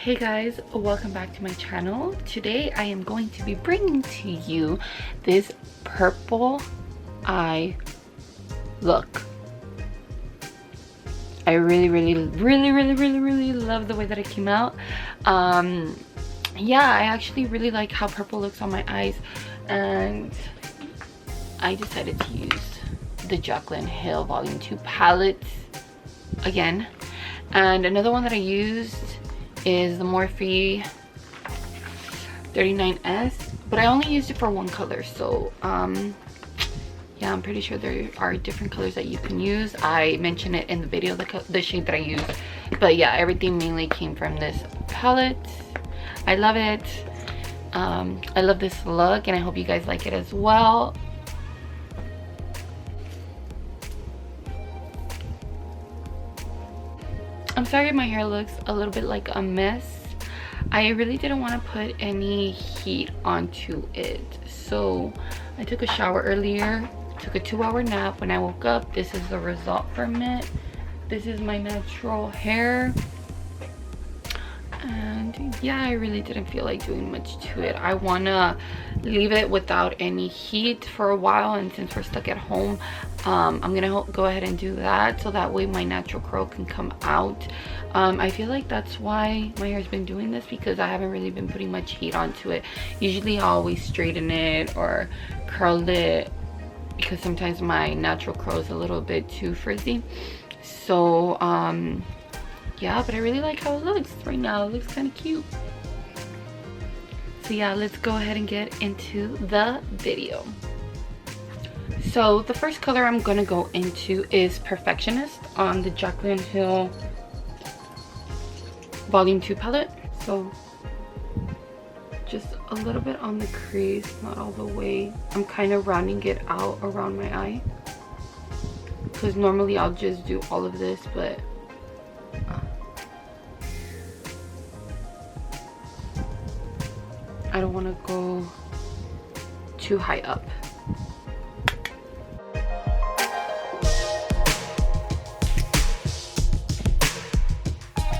Hey guys, welcome back to my channel. Today I am going to be bringing to you this purple eye look. I really love the way that it came out. Yeah, I actually really like how purple looks on my eyes, and I decided to use the Jaclyn Hill Volume 2 palette again. And another one that I used is the Morphe 39S, but I only used it for one color. So yeah, I'm pretty sure there are different colors that you can use. I mentioned it in the video, the shade that I used, but yeah, everything mainly came from this palette. I love it. I love this look, and I hope you guys like it as well. I'm sorry if my hair looks a little bit like a mess. I really didn't want to put any heat onto it, so I took a shower earlier, took a 2-hour nap. When I woke up, this is the result from it. This is my natural hair, and yeah, I really didn't feel like doing much to it. I want to leave it without any heat for a while, and since we're stuck at home, I'm gonna go ahead and do that, so that way my natural curl can come out. I feel like that's why my hair's been doing this, because I haven't really been putting much heat onto it. Usually I always straighten it or curl it, because sometimes my natural curl is a little bit too frizzy. So yeah, but I really like how it looks right now. It looks kind of cute. So yeah, let's go ahead and get into the video. So the first color I'm gonna go into is Perfectionist on the Jaclyn Hill Volume 2 palette. So just a little bit on the crease, not all the way. I'm kind of rounding it out around my eye, because normally I'll just do all of this, but I don't want to go too high up.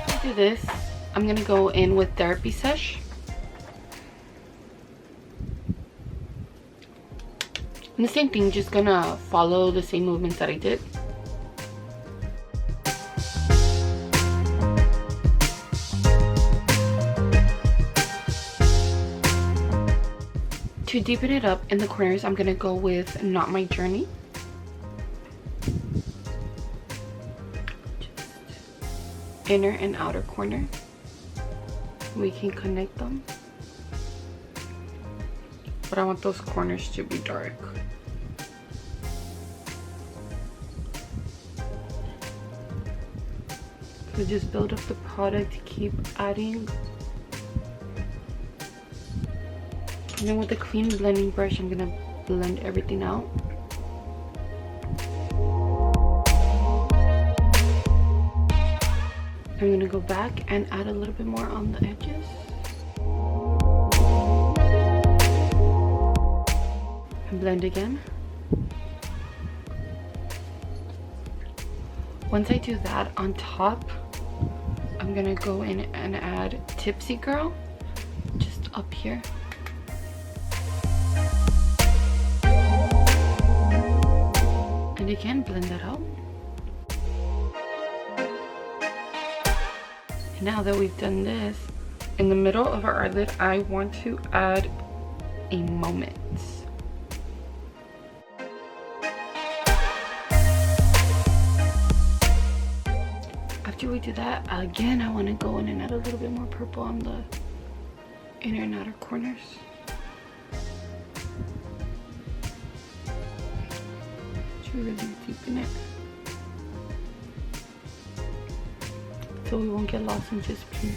To do this, I'm gonna go in with Therapy Sesh. And the same thing, just gonna follow the same movements that I did. To deepen it up in the corners, I'm gonna go with Not My Journey. Just inner and outer corner. We can connect them, but I want those corners to be dark. So just build up the product, keep adding. And then with the clean blending brush, I'm gonna blend everything out. I'm gonna go back and add a little bit more on the edges. And blend again. Once I do that, on top, I'm gonna go in and add Tipsy Girl, just up here. And again, blend that out. And now that we've done this, in the middle of our eyelid, I want to add a moment. After we do that, again, I want to go in and add a little bit more purple on the inner and outer corners. Really deepen it, so we won't get lost in just pink.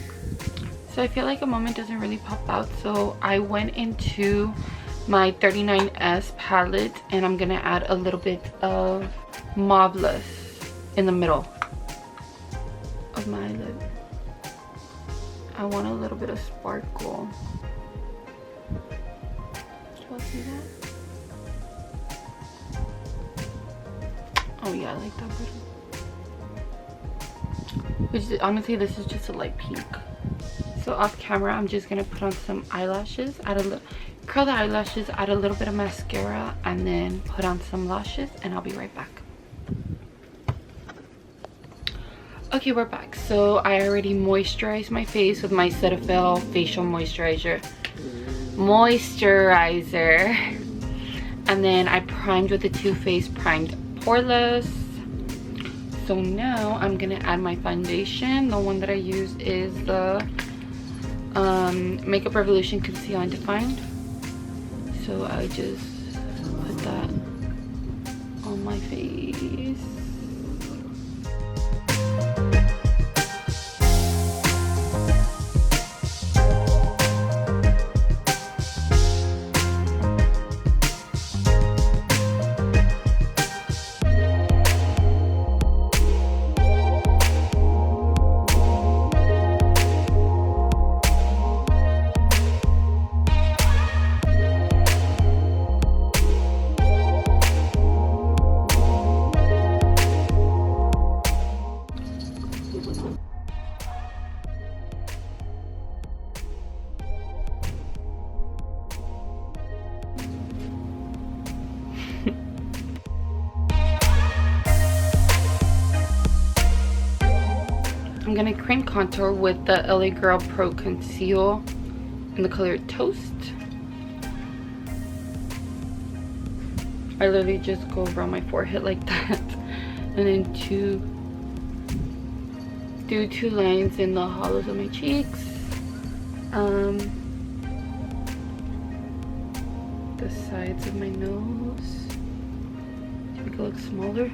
So I feel like a moment doesn't really pop out, so I went into my 39S palette, and I'm gonna add a little bit of Mauveless in the middle of my eyelid. I want a little bit of sparkle. Can y'all see that? Oh yeah, I like that better. Which honestly, this is just a light pink. So off camera, I'm just gonna put on some eyelashes, curl the eyelashes, add a little bit of mascara, and then put on some lashes, and I'll be right back. Okay, we're back. So I already moisturized my face with my Cetaphil facial moisturizer. And then I primed with the Too Faced Primed Poreless. So now I'm gonna add my foundation. The one that I use is the Makeup Revolution Conceal and Define. So I just put that on my face. I'm gonna cream contour with the LA Girl Pro Conceal in the color Toast. I literally just go around my forehead like that, and then do two lines in the hollows of my cheeks, the sides of my nose to make it look smaller.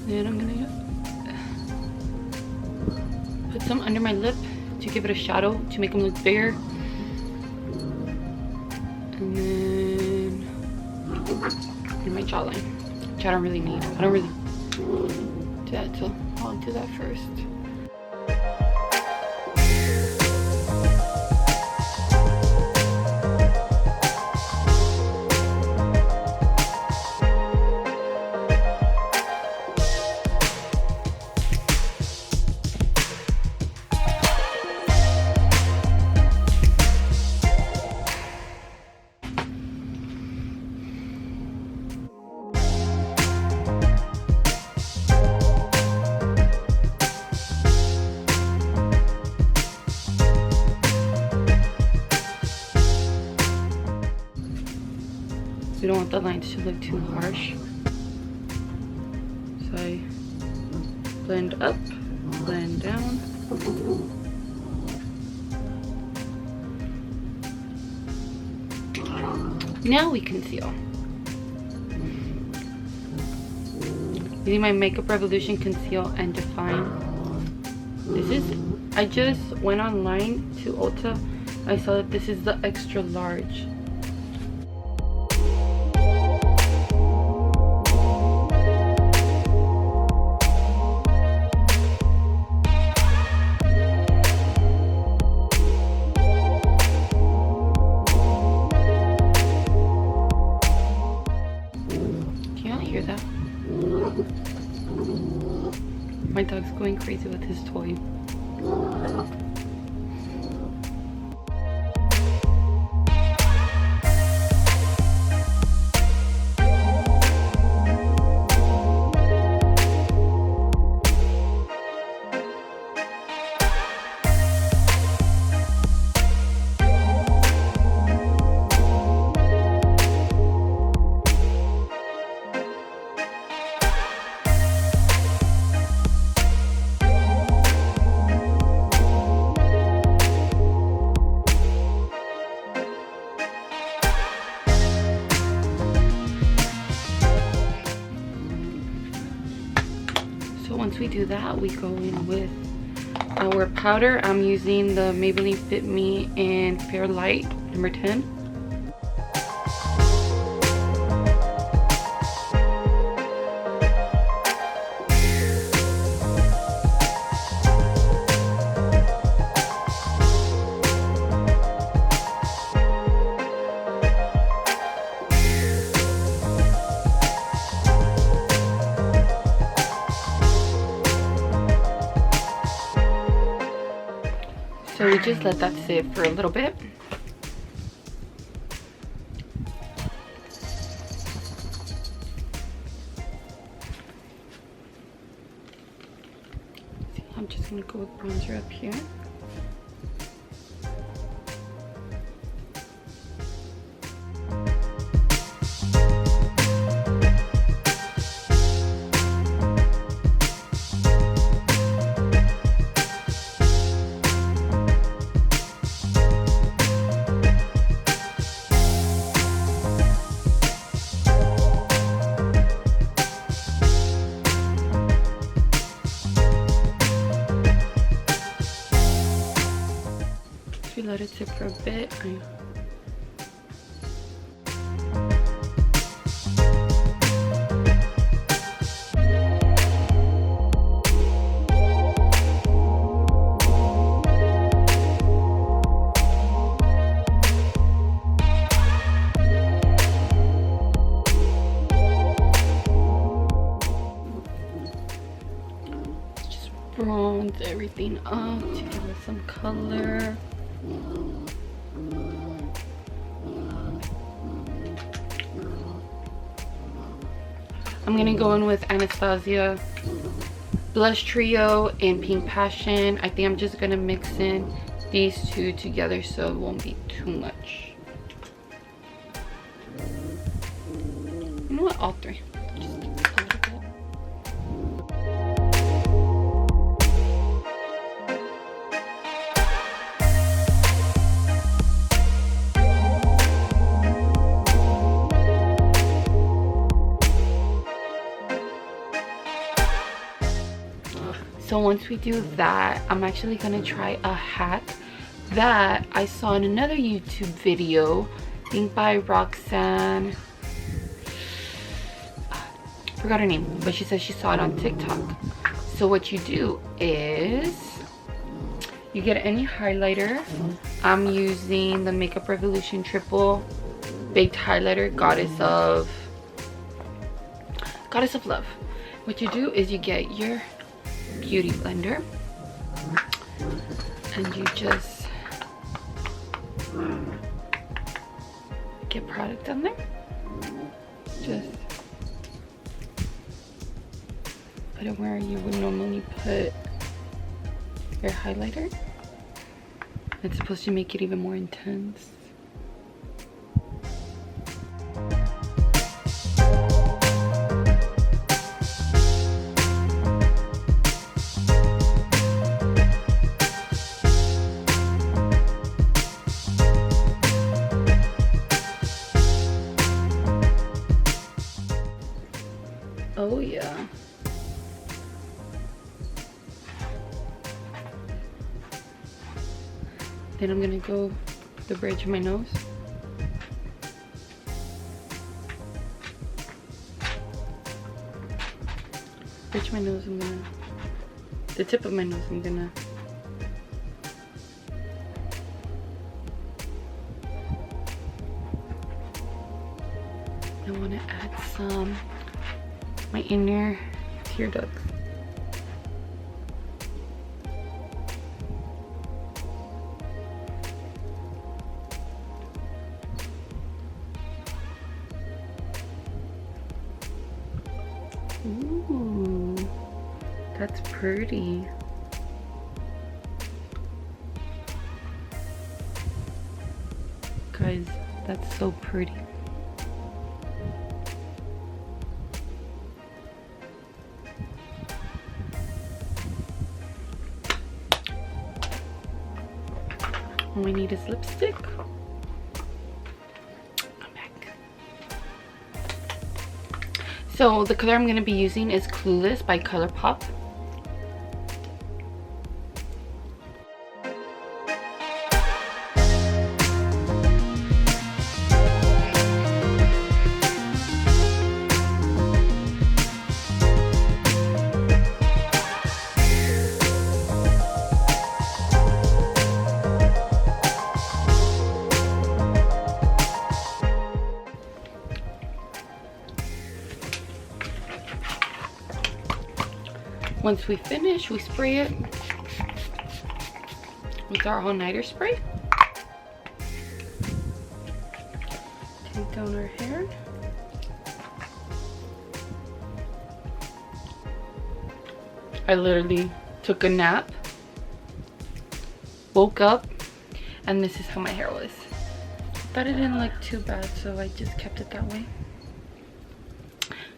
Then I'm gonna put some under my lip to give it a shadow to make them look bigger. And then in my jawline, which I don't really need. I don't really do that, so I'll do that first. We don't want the lines to look too harsh. So I blend up, blend down. Now we conceal. Using my Makeup Revolution Conceal and Define. I just went online to Ulta. I saw that this is the extra large. Hear that? My dog's going crazy with his toy. Once we do that, we go in with our powder. I'm using the Maybelline Fit Me in Fair Light number 10. gonna just let that sit for a little bit. I'm just gonna go with bronzer up here. Let it sit for a bit. Just bronze everything up to give it some color. I'm gonna go in with Anastasia Blush Trio and Pink Passion. I think I'm just gonna mix in these two together so it won't be too much. You know what? All three. Just a little bit. So once we do that, I'm actually gonna try a hat that I saw in another YouTube video, I think by Roxanne. Forgot her name, but she said she saw it on TikTok. So what you do is you get any highlighter. I'm using the Makeup Revolution Triple Baked Highlighter, Goddess of Love. What you do is you get your beauty blender and you just get product on there. Just put it where you would normally put your highlighter. It's supposed to make it even more intense. Oh yeah. Then I'm gonna go the bridge of my nose. Bridge of my nose, the tip of my nose, I'm gonna I wanna add some my inner tear ducts. Ooh, that's pretty. Guys, that's so pretty. All we need is lipstick. I'm back. So the color I'm going to be using is Clueless by ColourPop. Once we finish, we spray it with our all-nighter spray. Take down our hair. I literally took a nap, woke up, and this is how my hair was. But it didn't look too bad, so I just kept it that way.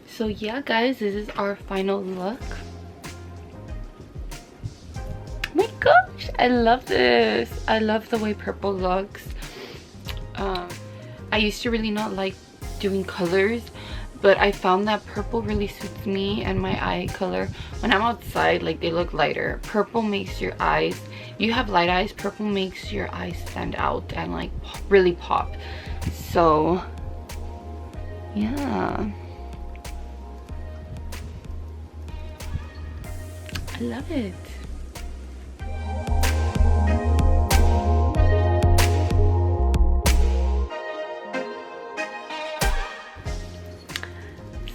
So yeah guys, this is our final look. Oh my gosh, I love this. I love the way purple looks. I used to really not like doing colors, but I found that purple really suits me and my eye color. When I'm outside, like, they look lighter. Purple makes your eyes, if you have light eyes, purple makes your eyes stand out and like really pop. So yeah, I love it.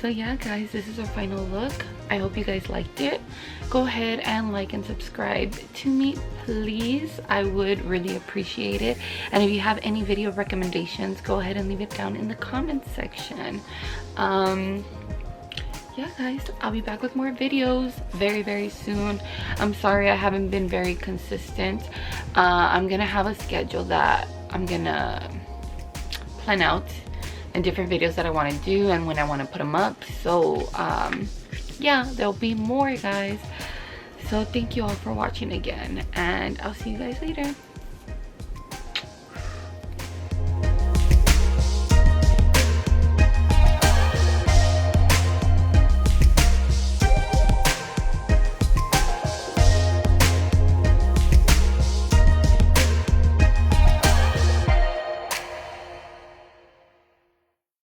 So yeah guys, this is our final look. I hope you guys liked it. Go ahead and like and subscribe to me, please. I would really appreciate it. And if you have any video recommendations, go ahead and leave it down in the comments section. Yeah guys, I'll be back with more videos very soon. I'm sorry I haven't been very consistent. I'm gonna have a schedule that I'm gonna plan out and different videos that I want to do and when I want to put them up. So yeah, there'll be more guys. So thank you all for watching again, and I'll see you guys later.